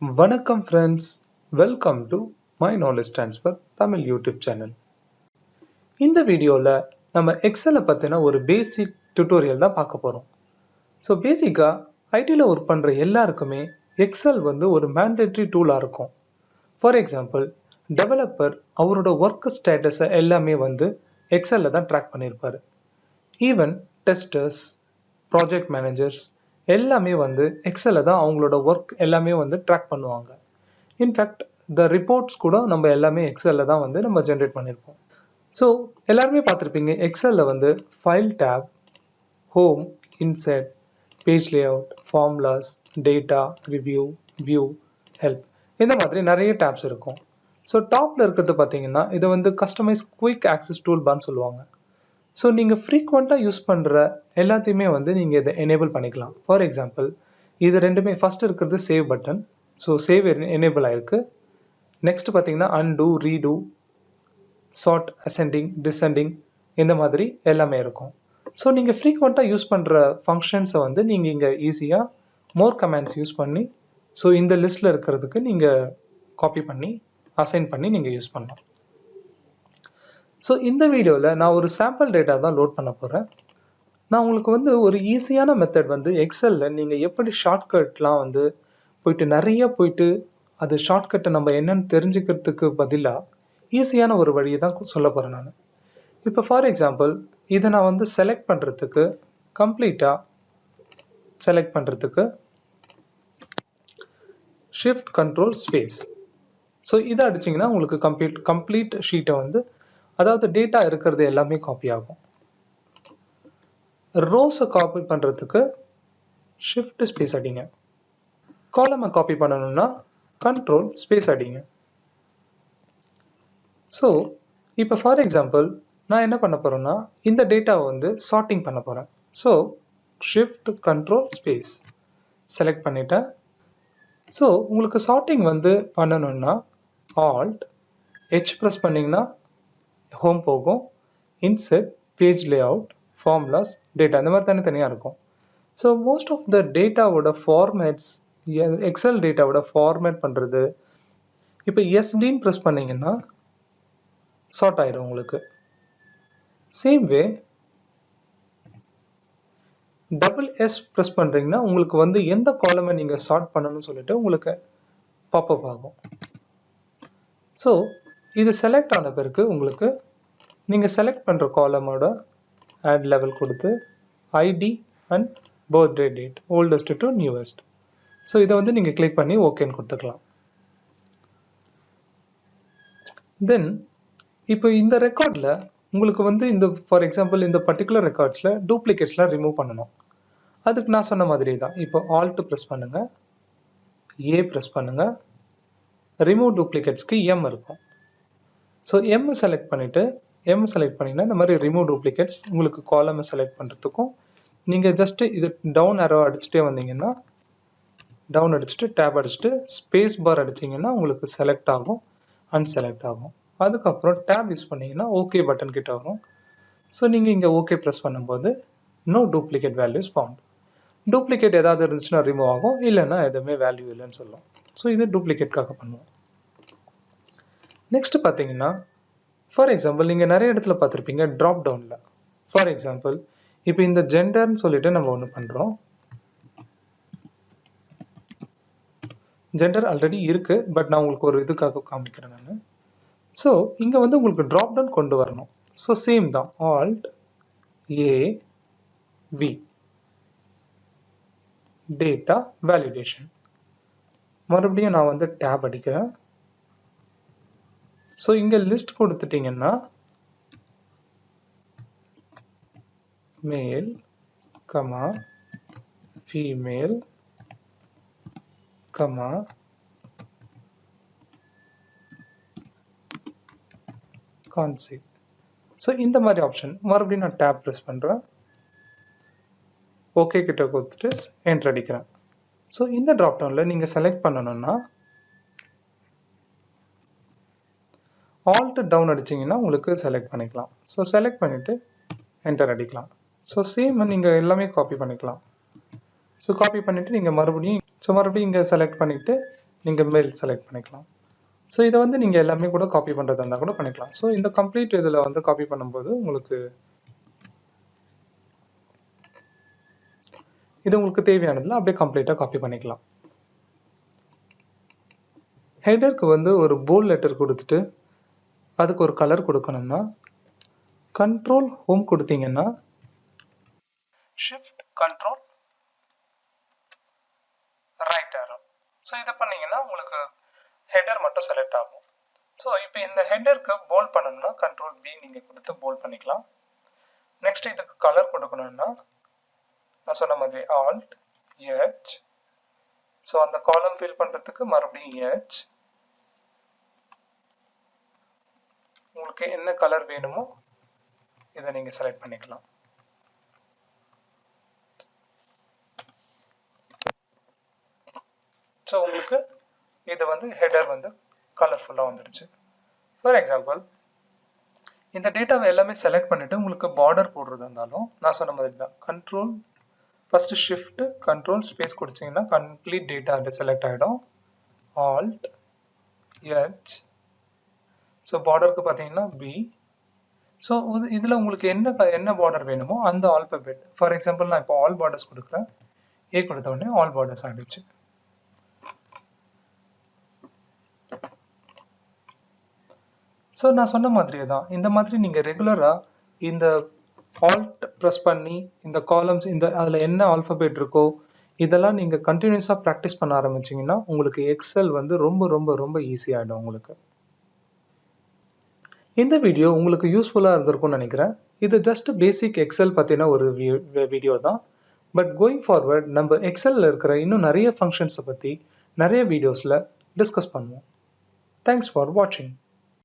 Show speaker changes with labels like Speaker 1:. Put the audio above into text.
Speaker 1: வணக்கம் friends, welcome to my knowledge transfer Tamil YouTube channel. இந்த வீடியோவில் நம்ம எக்ஸலை பற்றின ஒரு பேசிக் டியூட்டோரியல் தான் பார்க்க போகிறோம். ஸோ பேசிக்காக ஐடியில் ஒர்க் பண்ணுற எல்லாருக்குமே எக்ஸல் ஒரு மேண்டேட்ரி டூலாக இருக்கும். ஃபார் எக்ஸாம்பிள், டெவலப்பர் அவரோட ஒர்க் ஸ்டேட்டஸை எல்லாமே எக்ஸலில் தான் ட்ராக் பண்ணியிருப்பார். ஈவன் டெஸ்டர்ஸ், ப்ராஜெக்ட் மேனேஜர்ஸ் எல்லாமே எக்ஸலில் தான் அவங்களோட ஒர்க் எல்லாமே ட்ராக் பண்ணுவாங்க. இன்ஃபேக்ட் த ரிப்போர்ட்ஸ் கூட நம்ம எல்லாமே எக்ஸலில் தான் நம்ம ஜென்ரேட் பண்ணியிருப்போம். ஸோ எல்லாருமே பார்த்துருப்பீங்க, எக்ஸலில் file tab, home, insert, page layout, formulas, data, review, view, help, இந்த மாதிரி நிறைய டேப்ஸ் இருக்கும். ஸோ டாப்பில் இருக்கிறது பார்த்தீங்கன்னா இதை கஸ்டமைஸ் குயிக் ஆக்சஸ் டூல் பார்னு சொல்லுவாங்க. ஸோ நீங்கள் ஃப்ரீக்வெண்ட்டாக யூஸ் பண்ணுற எல்லாத்தையுமே நீங்கள் இதை எனேபிள் பண்ணிக்கலாம். ஃபார் எக்ஸாம்பிள், இது ரெண்டுமே ஃபஸ்ட் இருக்கிறது save button. So save enable ஆயிருக்கு. நெக்ஸ்ட் பார்த்தீங்கன்னா undo, redo, sort, ascending, descending, இந்த மாதிரி எல்லாமே இருக்கும். ஸோ நீங்கள் ஃப்ரீக்வெண்ட்டாக யூஸ் பண்ணுற ஃபங்க்ஷன்ஸை நீங்கள் இங்கே ஈஸியாக மோர் கமாண்ட்ஸ் யூஸ் பண்ணி ஸோ இந்த லிஸ்ட்டில் இருக்கிறதுக்கு நீங்கள் காப்பி பண்ணி அசைன் பண்ணி நீங்கள் யூஸ் பண்ணலாம். ஸோ இந்த வீடியோவில் நான் ஒரு சாம்பிள் டேட்டா தான் லோட் பண்ண போகிறேன். நான் உங்களுக்கு ஒரு ஈஸியான மெத்தட் எக்ஸலில் நீங்கள் எப்படி ஷார்ட்கட்லாம் போயிட்டு அது ஷார்ட்கட்டை நம்ம என்னன்னு தெரிஞ்சுக்கிறதுக்கு பதிலாக ஈஸியான ஒரு வழியை தான் சொல்ல போகிறேன் நான். இப்போ ஃபார் எக்ஸாம்பிள், இதை நான் செலக்ட் பண்ணுறதுக்கு கம்ப்ளீட்டாக செலக்ட் பண்ணுறதுக்கு ஷிஃப்ட் கண்ட்ரோல் ஸ்பேஸ். ஸோ இதை அடிச்சிங்கன்னா உங்களுக்கு கம்ப்ளீட் ஷீட்டை அதாவது டேட்டா இருக்கிறது எல்லாமே காப்பி ஆகும். ரோஸை காப்பி பண்ணுறதுக்கு ஷிஃப்ட் ஸ்பேஸ் அடிங்க. காலமை காப்பி பண்ணணும்னா கண்ட்ரோல் ஸ்பேஸ் அடிங்க. ஸோ இப்போ ஃபார் எக்ஸாம்பிள் நான் என்ன பண்ண போகிறேன்னா இந்த டேட்டாவை சார்ட்டிங் பண்ண போகிறேன். So shift control space select பண்ணிட்டேன். ஸோ உங்களுக்கு சார்ட்டிங் பண்ணணும்னா ஆல்ட் H ப்ரெஸ் பண்ணிங்கன்னா ஹோம் போகும், insert, page layout, formulas, data, இந்த மாதிரி தனித்தனியாக இருக்கும். ஸோ மோஸ்ட் ஆஃப் த டேட்டாவோட ஃபார்மேட்ஸ், எக்ஸல் டேட்டாவோட ஃபார்மேட் பண்ணுறது, இப்போ எஸ்டின்னு ப்ரெஸ் பண்ணிங்கன்னா சார்ட் ஆகிடும் உங்களுக்கு. Same way double S press பண்ணுறீங்கன்னா உங்களுக்கு எந்த காலமை நீங்கள் சார்ட் பண்ணணும்னு சொல்லிட்டு உங்களுக்கு பாப்அப் ஆகும். ஸோ இது செலக்ட் ஆன பிறகு உங்களுக்கு நீங்கள் செலக்ட் பண்ணுற காலமோட ஆட் லெவல் கொடுத்து ID and birthday date, oldest to newest. So இதை நீங்கள் கிளிக் பண்ணி ஓகேன்னு கொடுத்துக்கலாம். தென் இப்போ இந்த ரெக்கார்டில் உங்களுக்கு இந்த ஃபார் எக்ஸாம்பிள் இந்த பர்டிகுலர் ரெக்கார்ட்ஸில் டூப்ளிகேட்ஸ்லாம் ரிமூவ் பண்ணணும். அதுக்கு நான் சொன்ன மாதிரி தான், இப்போ ஆல்ட் ப்ரெஸ் பண்ணுங்கள், ஏ ப்ரெஸ் பண்ணுங்கள், ரிமூவ் டூப்ளிகேட்ஸ்க்கு எம் இருக்கும். ஸோ எம் செலக்ட் பண்ணிங்கன்னா இந்த மாதிரி ரிமூவ் டூப்ளிகேட்ஸ் உங்களுக்கு காலமை செலக்ட் பண்ணுறதுக்கும் நீங்கள் ஜஸ்ட்டு இது டவுன் அரோ அடிச்சுட்டே வந்தீங்கன்னா, டவுன் அடிச்சுட்டு டேப் அடிச்சுட்டு ஸ்பேஸ் பார் அடிச்சிங்கன்னா உங்களுக்கு செலக்ட் ஆகும், அன்செலக்ட் ஆகும். அதுக்கப்புறம் டேப் யூஸ் பண்ணிங்கன்னா ஓகே பட்டன் கிட்ட வரும். ஸோ நீங்கள் இங்கே ஓகே ப்ரெஸ் பண்ணும்போது no duplicate values found. Duplicate ஏதாவது இருந்துச்சுன்னா ரிமூவ் ஆகும், இல்லைன்னா எதுவுமே வேல்யூ இல்லைன்னு சொல்லும். ஸோ இது டூப்ளிகேட்காக பண்ணுவோம். நெக்ஸ்ட் பார்த்தீங்கன்னா ஃபார் எக்ஸாம்பிள் நீங்கள் நிறைய இடத்துல பார்த்துருப்பீங்க ட்ராப் டவுனில். ஃபார் எக்ஸாம்பிள் இப்போ இந்த ஜெண்டர்னு சொல்லிட்டு நம்ம ஒன்று பண்ணுறோம். ஜெண்டர் ஆல்ரெடி இருக்குது, பட் நான் உங்களுக்கு ஒரு இதுக்காக காமிக்கிறேன் நான். ஸோ இங்கே உங்களுக்கு ட்ராப் டவுன் கொண்டு வரணும். ஸோ சேம் தான், alt A V, data validation. மறுபடியும் நான் டேப் அடிக்கிறேன். ஸோ இங்கே லிஸ்ட் கொடுத்துட்டீங்கன்னா மேல் comma female comma concept. So இந்த மாதிரி ஆப்ஷன் மறுபடியும் நான் டேப் ப்ரெஸ் பண்ணுறேன், ஓகே கிட்ட கொடுத்துட்டு என்டர் அடிக்கிறேன். ஸோ இந்த ட்ராப் டவுனில் நீங்கள் செலக்ட் பண்ணணும்னா ஆல்ட் டவுன் அடிச்சிங்கன்னா உங்களுக்கு செலக்ட் பண்ணிக்கலாம். ஸோ செலக்ட் பண்ணிவிட்டு என்டர் அடிக்கலாம். ஸோ சேம் நீங்கள் எல்லாமே காப்பி பண்ணிக்கலாம். ஸோ காப்பி பண்ணிவிட்டு நீங்கள் மறுபடியும் இங்கே செலக்ட் பண்ணிவிட்டு நீங்கள் மெயில் செலக்ட் பண்ணிக்கலாம். ஸோ இதை வந்து நீங்கள் எல்லாமே கூட காப்பி பண்ணுறதா இருந்தால் கூட பண்ணிக்கலாம். ஸோ இந்த கம்ப்ளீட் இதில் வந்து காப்பி பண்ணும்போது உங்களுக்கு இது உங்களுக்கு தேவையானதில் அப்படியே கம்ப்ளீட்டாக காப்பி பண்ணிக்கலாம். ஹெடருக்கு வந்து ஒரு போல்ட் லெட்டர் கொடுத்துட்டு அதுக்கு ஒரு கலர் கொடுக்கணும்னா கண்ட்ரோல் ஹோம் கொடுத்தீங்கன்னா shift control right arrow. So இதை பண்ணீங்கன்னா உங்களுக்கு ஹெடர் மட்டும் செலக்ட் ஆகும். ஸோ இப்போ இந்த ஹெடருக்கு போல்ட் பண்ணணும்னா கண்ட்ரோல் பி நீங்கள் கொடுத்து போல்ட் பண்ணிக்கலாம். நெக்ஸ்ட் இதுக்கு கலர் கொடுக்கணும்னா நான் சொன்ன மாதிரி ஆல்ட் எச். ஸோ அந்த காலம் ஃபில் பண்ணுறதுக்கு மறுபடியும் எச். உங்களுக்கு என்ன கலர் வேணுமோ இதை நீங்கள் செலக்ட் பண்ணிக்கலாம். ஸோ உங்களுக்கு இது வந்து ஹெடர் வந்து கலர்ஃபுல்லாக வந்துடுச்சு. ஃபார் எக்ஸாம்பிள் இந்த டேட்டாவை எல்லாமே செலக்ட் பண்ணிவிட்டு உங்களுக்கு பார்டர் போடுறது இருந்தாலும் நான் சொன்ன மாதிரி தான் control first shift control space கொடுத்தீங்கன்னா கம்ப்ளீட் டேட்டா செலக்ட் ஆகிடும். Alt H. ஸோ பார்டருக்கு பார்த்தீங்கன்னா பி. ஸோ இதில் உங்களுக்கு என்ன பார்டர் வேணுமோ அந்த ஆல்பபெட். ஃபார் எக்ஸாம்பிள் நான் இப்போ ஆல் பார்டர்ஸ் கொடுக்குறேன். ஏ கொடுத்த உடனே ஆல் பார்டர்ஸ் ஆகிடுச்சு. ஸோ நான் சொன்ன மாதிரியே தான் இந்த மாதிரி நீங்கள் ரெகுலராக இந்த ஆல்ட் ப்ரெஸ் பண்ணி இந்த காலம்ஸ் இந்த அதில் என்ன ஆல்ஃபபெட் இருக்கோ இதெல்லாம் நீங்கள் கண்டினியூஸாக ப்ராக்டிஸ் பண்ண ஆரம்பிச்சிங்கன்னா உங்களுக்கு எக்ஸல் வந்து ரொம்ப ரொம்ப ரொம்ப ஈஸியாகிடும் உங்களுக்கு. இந்த வீடியோ உங்களுக்கு யூஸ்ஃபுல்லாக இருந்திருக்கும்னு நினைக்கிறேன். இது ஜஸ்ட் பேசிக் எக்ஸல் பற்றின ஒரு வீடியோ தான். பட் கோயிங் ஃபார்வர்ட் நம்ம எக்ஸலில் இருக்கிற இன்னும் நிறைய ஃபங்க்ஷன்ஸை பற்றி நிறைய வீடியோஸில் டிஸ்கஸ் பண்ணுவோம். தேங்க்ஸ் ஃபார் வாட்சிங்.